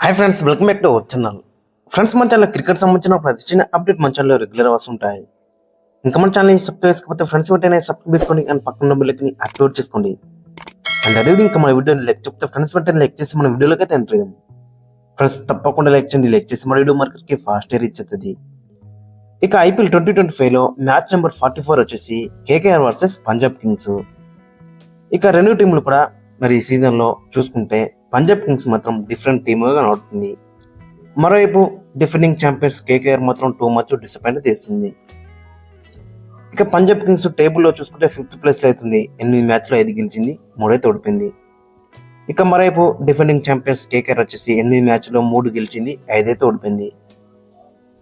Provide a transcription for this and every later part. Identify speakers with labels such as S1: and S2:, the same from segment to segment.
S1: Hi friends, welcome back to our channel. Friends, మన channel cricket సంబంధించిన ప్రతి చిన్న అప్డేట్ మన ఛానల్లో రెగ్యులర్ వస్తుంటాయి. ఇంకా మన ఛానల్ సబ్స్క్రైబ్ చేసుకోకపోతే ఫ్రెండ్స్ వెంటనే సబ్స్క్రైబ్ చేసుకోండి అండ్ పక్కన బెల్ని యాక్టివేట్ చేసుకోండి. అండ్ అదే ఇంకా మన వీడియోని లైక్ చెప్తే ఫ్రెండ్స్ వెంటనే లైక్ చేసి మన వీడియోలోకి అయితే ఎంటర్ చేద్దాం. ఫ్రెండ్స్ తప్పకుండా లైక్ చేయండి. లైక్ చేసి మన వీడియో మార్కెట్కి ఫాస్ట్ రీచ్ అవుతుంది. ఇక ఐపీఎల్ 2025లో మ్యాచ్ నెంబర్ 44 వచ్చేసి కేకేఆర్ వర్సెస్ పంజాబ్ కింగ్స్. ఇక రెండు టీంలు కూడా మరి ఈ సీజన్లో చూసుకుంటే పంజాబ్ కింగ్స్ మాత్రం డిఫరెంట్ టీమ్గా కనబడుతుంది. మరోవైపు డిఫెండింగ్ ఛాంపియన్స్ కేకేఆర్ మాత్రం టూ మచ్ డిసప్పాయింట్ చేస్తుంది. ఇక పంజాబ్ కింగ్స్ టేబుల్లో చూసుకుంటే 5th ప్లేస్లో అవుతుంది. 8 మ్యాచ్లో 5 గెలిచింది, 3 ఓడిపోయింది. ఇక మరోవైపు డిఫెండింగ్ ఛాంపియన్స్ కేకేఆర్ వచ్చేసి 8 మ్యాచ్లో 3 గెలిచింది, 5 ఓడిపోయింది.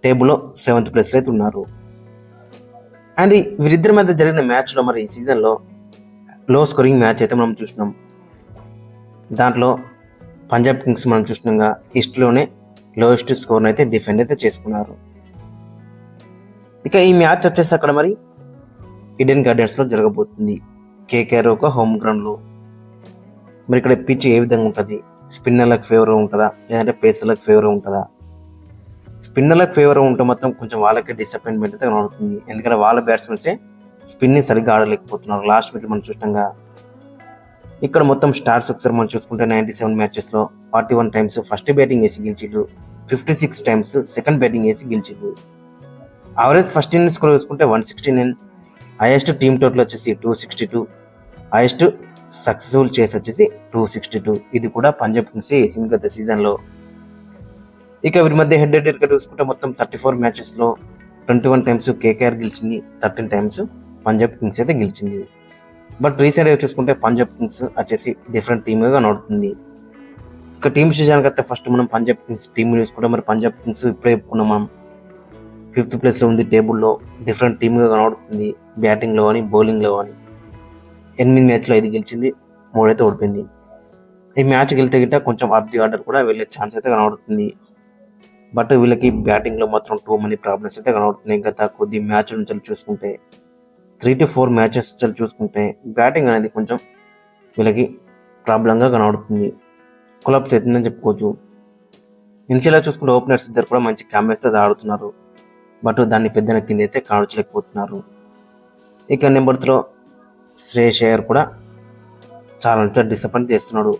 S1: టేబుల్లో 7th ప్లేస్లో అయితే ఉన్నారు. అండ్ వీరిద్దరి మధ్య జరిగిన మ్యాచ్లో మరి ఈ సీజన్లో లో స్కోరింగ్ మ్యాచ్ అయితే మనం చూసినాం. దాంట్లో పంజాబ్ కింగ్స్ మనం చూసినాగా ఈస్ట్లోనే లోయెస్ట్ స్కోర్ని అయితే డిఫెండ్ అయితే చేసుకున్నారు. ఇక ఈ మ్యాచ్ వచ్చేసి అక్కడ మరి ఈడెన్ గార్డెన్స్లో జరగబోతుంది. కేకేఆర్ ఒక హోమ్ గ్రౌండ్లో. మరి ఇక్కడ పిచ్ ఏ విధంగా ఉంటుంది? స్పిన్నర్లకు ఫేవర్ ఉంటుందా లేదంటే పేసర్లకు ఫేవర్ ఉంటుందా? స్పిన్నర్లకు ఫేవర్ ఉంటే మొత్తం కొంచెం వాళ్ళకే డిసప్పాయింట్మెంట్ అయితే కనబడుతుంది. ఎందుకంటే వాళ్ళ బ్యాట్స్మెన్సే స్పిన్ని సరిగ్గా ఆడలేకపోతున్నారు. లాస్ట్ మ్యాచ్ మనం చూసినాగా ఇక్కడ మొత్తం స్టార్స్ ఒకసారి మనం చూసుకుంటే 97 మ్యాచెస్లో 41 టైమ్స్ ఫస్ట్ బ్యాటింగ్ వేసి గెలిచిళ్ళు, 56 టైమ్స్ సెకండ్ బ్యాటింగ్ వేసి గెలిచిళ్ళు. యావరేజ్ ఫస్ట్ ఇన్నింగ్స్ కూడా చూసుకుంటే 169, హైయెస్ట్ టీమ్ టోటల్ వచ్చేసి 262, హైయెస్ట్ సక్సెస్ఫుల్ చేసి వచ్చేసి 262. ఇది కూడా పంజాబ్ కింగ్స్ వేసింది గత సీజన్లో. ఇక వీరి మధ్య హెడ్ టు హెడ్ చూసుకుంటే మొత్తం 34 మ్యాచెస్లో 21 టైమ్స్ కేకేఆర్ గెలిచింది, 13 టైమ్స్ పంజాబ్ కింగ్స్ అయితే గెలిచింది. బట్ రీసెంట్గా చూసుకుంటే పంజాబ్ కింగ్స్ వచ్చేసి డిఫరెంట్ టీమ్గా కనబడుతుంది. ఇక టీమ్ సీజన్కి అయితే ఫస్ట్ మనం పంజాబ్ కింగ్స్ టీమ్ చూసుకుంటే మరి పంజాబ్ కింగ్స్ ఇప్పుడే చెప్పుకున్నాం మనం 5th ప్లేస్లో ఉంది. టేబుల్లో డిఫరెంట్ టీమ్గా కనబడుతుంది. బ్యాటింగ్లో కానీ బౌలింగ్లో కానీ 8 మ్యాచ్లో 5 గెలిచింది, 3 ఓడిపోయింది. ఈ మ్యాచ్ గెలితే గిట్ట కొంచెం అప్ ది ఆర్డర్ కూడా వెళ్ళే ఛాన్స్ అయితే కనబడుతుంది. బట్ వీళ్ళకి బ్యాటింగ్లో మాత్రం టూ మనీ ప్రాబ్లమ్స్ అయితే కనబడుతున్నాయి. గత కొద్ది మ్యాచ్ నుంచి చూసుకుంటే 3 to 4 మ్యాచెస్ చూసుకుంటే బ్యాటింగ్ అనేది కొంచెం వీళ్ళకి ప్రాబ్లంగా కనబడుతుంది. కొలాప్స్ అవుతుందని చెప్పుకోవచ్చు. ఇనిషియల్గా చూసుకుంటే ఓపెనర్స్ ఇద్దరు కూడా మంచి క్యామెరాస్తో ఆడుతున్నారు. బట్ దాన్ని పెద్ద కింద అయితే కాణించలేకపోతున్నారు. ఇక నెంబర్ 3 శ్రేయస్ అయ్యర్ కూడా చాలా డిసప్పాయింట్ చేస్తున్నాడు.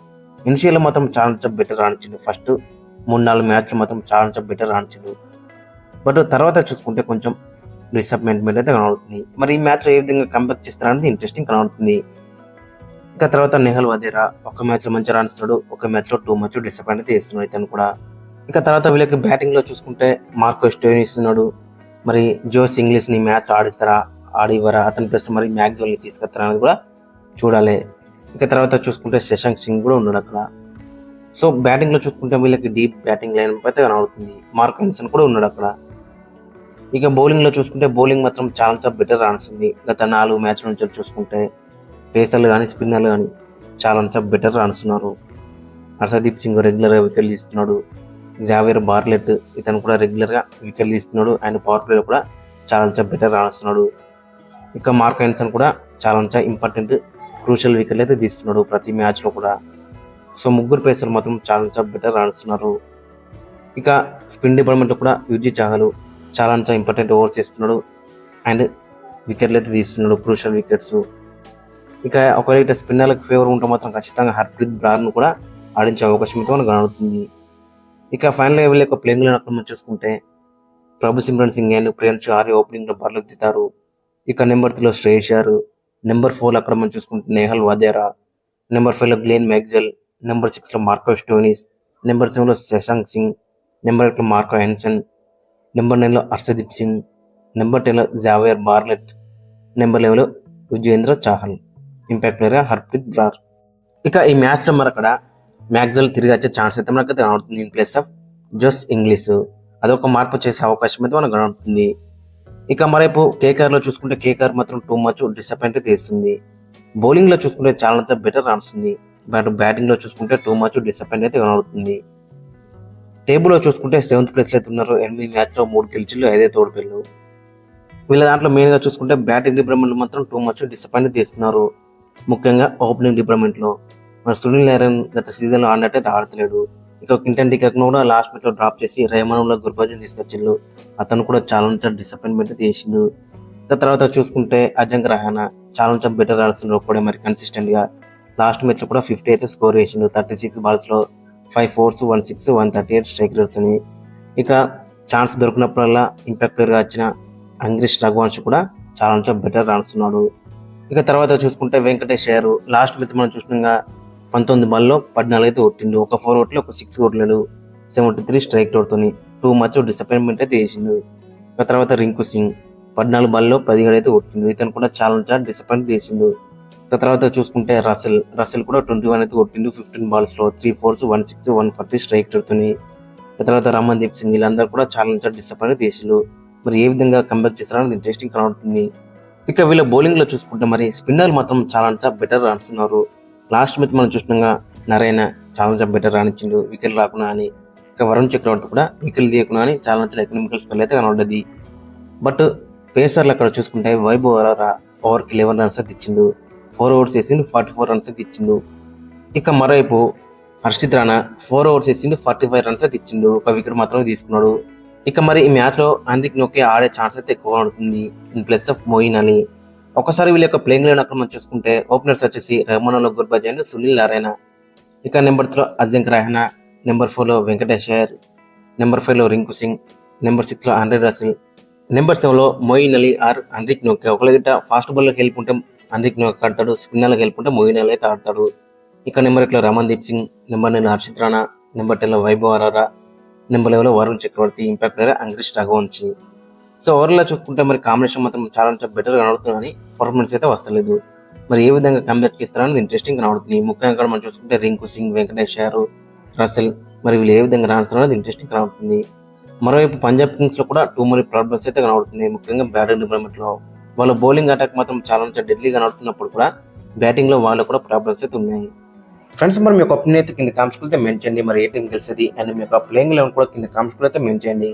S1: ఇనిషియల్గా మాత్రం చాలా బెటర్ ఆడించిండు. ఫస్ట్ 3-4 మ్యాచ్లు మాత్రం చాలా బెటర్ ఆడించిండు. బట్ తర్వాత చూసుకుంటే కొంచెం డిసప్పాయింట్మెంట్ అయితే కనబడుతుంది. మరి ఈ మ్యాచ్లో ఏ విధంగా కంబ్యాక్ చేస్తారనేది ఇంట్రెస్టింగ్ కనబడుతుంది. ఇంకా తర్వాత నెహల్ వదేరా ఒక మ్యాచ్లో మంచిగా రాణిస్తున్నాడు, ఒక మ్యాచ్లో టూ మచ్ డిసప్పాయింట్ అయితే చేస్తున్నాడు ఇతను కూడా. ఇక తర్వాత వీళ్ళకి బ్యాటింగ్లో చూసుకుంటే మార్కో స్టోయిన్ ఇస్తున్నాడు. మరి జోస్ ఇంగ్లీష్ని మ్యాచ్ ఆడిస్తారా ఆడివరా, అతని ప్లస్ మరి మ్యాక్స్వెల్ని తీసుకొస్తారా అనేది కూడా చూడాలి. ఇక తర్వాత చూసుకుంటే శశాంక్ సింగ్ కూడా ఉన్నాడు అక్కడ. సో బ్యాటింగ్లో చూసుకుంటే వీళ్ళకి డీప్ బ్యాటింగ్ లైన్ అయితే కనబడుతుంది. మార్క్ హెన్సన్ కూడా ఉన్నాడు అక్కడ. ఇక బౌలింగ్లో చూసుకుంటే బౌలింగ్ మాత్రం చాలా బెటర్ రాణిస్తుంది. గత 4 మ్యాచ్ల నుంచి చూసుకుంటే పేసర్లు కానీ స్పిన్నర్లు కానీ చాలా బెటర్ రాణిస్తున్నారు. హర్షదీప్ సింగ్ రెగ్యులర్గా వికెట్లు తీస్తున్నాడు. జావేర్ బార్లెట్ ఇతను కూడా రెగ్యులర్గా వికెట్లు తీస్తున్నాడు. అండ్ పవర్ ప్లేలో కూడా చాలా బెటర్ రాణిస్తున్నాడు. ఇక మార్క్ హెన్సన్ కూడా చాలా ఇంపార్టెంట్ క్రూషియల్ వికెట్లు అయితే తీస్తున్నాడు ప్రతి మ్యాచ్లో కూడా. సో ముగ్గురు పేసర్లు మాత్రం చాలా బెటర్ రాణిస్తున్నారు. ఇక స్పిన్ డిపార్ట్మెంట్లో కూడా యుజీ చాహల్ చాలా ఇంపార్టెంట్ ఓవర్స్ చేస్తున్నాడు అండ్ వికెట్లు అయితే తీస్తున్నాడు, క్రూషియల్ వికెట్స్. ఇక ఒకవేళ స్పిన్నర్లకు ఫేవర్ ఉంటే మాత్రం ఖచ్చితంగా హర్ప్రీత్ బ్రార్ను కూడా ఆడించే అవకాశం అయితే మనకు కనబడుతుంది. ఇక ఫైనల్గా వీళ్ళ యొక్క ప్లేయింగ్ లైన్ అక్కడ మనం చూసుకుంటే ప్రభు సిమ్రన్ సింగ్ అండ్ ప్రియాంశు ఆర్య ఓపెనింగ్లో బరిలోకి దిగుతారు. ఇక నెంబర్ 3లో శ్రేయస్ అయ్యర్, నెంబర్ 4 అక్కడ మనం చూసుకుంటే నెహల్ వదేరా, నెంబర్ 5లో గ్లెన్ మ్యాక్స్వెల్, నెంబర్ 6లో మార్కో స్టోయినిస్, నెంబర్ 7లో శశాంక్ సింగ్, నెంబర్ 8లో మార్కో హెన్సన్, నెంబర్ 9లో హర్షదీప్ సింగ్, నెంబర్ 10లో జావేర్ బార్లెట్, నెంబర్ 11లో యుజ్వేంద్ర చాహల్, ఇంపాక్ట్ ప్లేయర్గా హర్ప్రీత్ బ్రార్. ఇక ఈ మ్యాచ్లో మరి అక్కడ మ్యాక్స్వెల్ తిరిగి వచ్చే ఛాన్స్ అయితే మనకైతే కనబడుతుంది in place of Jos Inglis. అదొక మార్పు చేసే అవకాశం అయితే మనకు కనబడుతుంది. ఇక మరైపు కేకేఆర్లో చూసుకుంటే కేకేఆర్ మాత్రం టూ మచ్ డిసప్పాయింట్ చేస్తుంది. బౌలింగ్లో చూసుకుంటే చాలా బెటర్ రాణిస్తుంది. బట్ బ్యాటింగ్లో చూసుకుంటే టూ మచ్ డిసప్పాయింట్ అయితే కనబడుతుంది. టేబుల్లో చూసుకుంటే 7th ప్లేస్లో అయితే ఉన్నారు. 8 మ్యాచ్లో 3 గెలిచిళ్ళు, 5 ఓడిపోయారు. వీళ్ళ దాంట్లో మెయిన్గా చూసుకుంటే బ్యాటింగ్ డిపార్ట్మెంట్లో మాత్రం టూ మచ్ డిసప్పాయింట్ చేస్తున్నారు. ముఖ్యంగా ఓపెనింగ్ డిపార్ట్మెంట్లో మరి సునీల్ నారాయణ్ గత సీజన్లో ఆడినట్టయితే ఆడతలేడు. ఇక కింటన్ డికాక్ కూడా లాస్ట్ మ్యాచ్ లో డ్రాప్ చేసి రేమనంలో గుర్బాజన్ తీసుకొచ్చిండు. అతను కూడా చాలా డిసప్పాయింట్మెంట్ చేసిండు. ఇక తర్వాత చూసుకుంటే అజంక్ రహానా చాలా బెటర్ ఆడుతున్నాడు ఒక్కడే మరి కన్సిస్టెంట్ గా. లాస్ట్ మ్యాచ్ లో కూడా 50 అయితే స్కోర్ చేసిండు. 36 బాల్స్ లో 5 4s 1 6 138 స్ట్రైక్ రేట్తోని. ఇక ఛాన్స్ దొరికినప్పుడల్లా ఇంపాక్ట్ ప్లేయర్ గా వచ్చిన అంగ్రిష్ రఘువంశ్ కూడా చాలా బెటర్ ఆడుతున్నాడు. ఇక తర్వాత చూసుకుంటే వెంకటేష్ అయ్యర్ లాస్ట్ మ్యాచ్ మనం చూసినాగా 19 బాల్లో 14 అయితే కొట్టిండు. ఒక 4 కొట్టలే, ఒక 6 కొట్టలేడు. 73 స్ట్రైక్ రేట్తోని టూ మచ్ డిసప్పాయింట్మెంట్ అయితే చేసిండు. ఇక తర్వాత రింకు సింగ్ 14 బాల్లో 17 అయితే కొట్టిండు. ఇతను కూడా చాలా డిసప్పాయింట్ చేసిండు. ఇక తర్వాత చూసుకుంటే రసెల్ కూడా 21 అయితే కొట్టిండు 15 బాల్స్ లో 3 4s 1 6 140 స్ట్రైక్ రేట్తోని. ఇక తర్వాత రమన్దీప్ సింగ్ వీళ్ళందరూ కూడా చాలా డిసప్పాయింట్ చేసిండు. మరి ఏ విధంగా కంబ్యాక్ చేస్తారని ఇంట్రెస్టింగ్ కనబడుతుంది. ఇక వీళ్ళ బౌలింగ్ లో చూసుకుంటే మరి స్పిన్నర్లు మాత్రం చాలా బెటర్ రాణిస్తున్నారు. లాస్ట్ మ్యాచ్ మనం చూసినాగా నరైన చాలా బెటర్ రాణించిండు వికెట్ రాకుండా అని. ఇక వరుణ్ చక్రవర్తి కూడా వికెట్ తీయకుండా అని చాలా ఎకనామికల్ స్పెల్ అయితే కనబడ్డది. బట్ పేసర్లు అక్కడ చూసుకుంటే వైభవ్ అరోరా ఓవర్కి 11 రన్స్ అయితే ఇచ్చిండు. 4 ఓవర్స్ వేసిండు 44 రన్స్ అయితే ఇచ్చిండు. ఇక మరోవైపు హర్షిత్ రాణా 4 ఓవర్స్ వేసిండు 45 రన్స్ అయితే ఇచ్చిండు. ఒక వికెట్ మాత్రమే తీసుకున్నాడు. ఇక మరి ఈ మ్యాచ్ లో ఆండ్రిక్ నోకే ఆడే ఛాన్స్ అయితే ఎక్కువ ఉంటుంది in place of Moeen Ali. ఒకసారి వీళ్ళ యొక్క ప్లేయింగ్ లైన్ అక్కడ మనం చూసుకుంటే ఓపెనర్స్ వచ్చేసి రెహమాన్లో గుర్బాజ్ సునీల్ నారాయణ. ఇక నెంబర్ 3 అజింక్ రహానా, నెంబర్ 4 లో వెంకటేష్ అయ్యర్, నెంబర్ 5 లో రింకు సింగ్, నెంబర్ 6 లో ఆండ్రే రసెల్, నెంబర్ 7 లో మోయిన్ అలీ ఆర్ ఆండ్రిక్ నోకే. ఒకళ్ళ ఫాస్ట్ బాల్ హెల్ప్ ఉంటే ఆండ్రిక్ నోకే ఆడతాడు, స్పిన్నర్లకు హెల్ప్ ఉంటే మోయిన్ అలీ అయితే ఆడతాడు. ఇక నెంబర్ 8 లో రమన్దీప్ సింగ్, నెంబర్ 9 హర్షిత్ రాణా, నెంబర్ 10 లో వైభవ్ అరోరా, నెంబర్ 11 లో వరుణ్ చక్రవర్తి, impact player అంగ్రిష్ Raghuvanshi. So overall చూసుకుంటే మరి కాంబినేషన్ మాత్రం చాలా బెటర్ కనబడుతుంది కానీ పర్ఫార్మెన్స్ అయితే వస్తలేదు. మరి ఏ విధంగా కంబ్యాక్ ఇస్తారనేది ఇంట్రెస్టింగ్ కనబడుతుంది. ముఖ్యంగా మనం చూసుకుంటే రింకు సింగ్, వెంకటేష్ అయ్యర్, రసెల్ మరి వీళ్ళు ఏ విధంగా రాణిస్తారు అనేది ఇంట్రెస్టింగ్ కనబడుతుంది. మరోవైపు పంజాబ్ కింగ్స్ లో కూడా టూ మనీ ప్రాబ్లమ్స్ అయితే కనబడుతుంది. ముఖ్యంగా బ్యాటింగ్ డిపార్ట్మెంట్ లో వాళ్ళ బౌలింగ్ అటాక్ మాత్రం చాలా డెడ్లీ కనబడుతున్నప్పుడు కూడా బ్యాటింగ్ లో వాళ్ళు కూడా ప్రాబ్లమ్స్ అయితే ఉన్నాయి. ఫ్రెండ్స్ మరి మీ యొక్క ఒపీనియన్ అయితే కింద కామెంట్స్ అయితే మెన్షన్ చేయండి. మరి ఏ టీం గెలిచేది అండ్ మీ యొక్క ప్లేయింగ్ లెవెల్ కూడా కింద కామెంట్స్ అయితే మెన్షన్ చేయండి.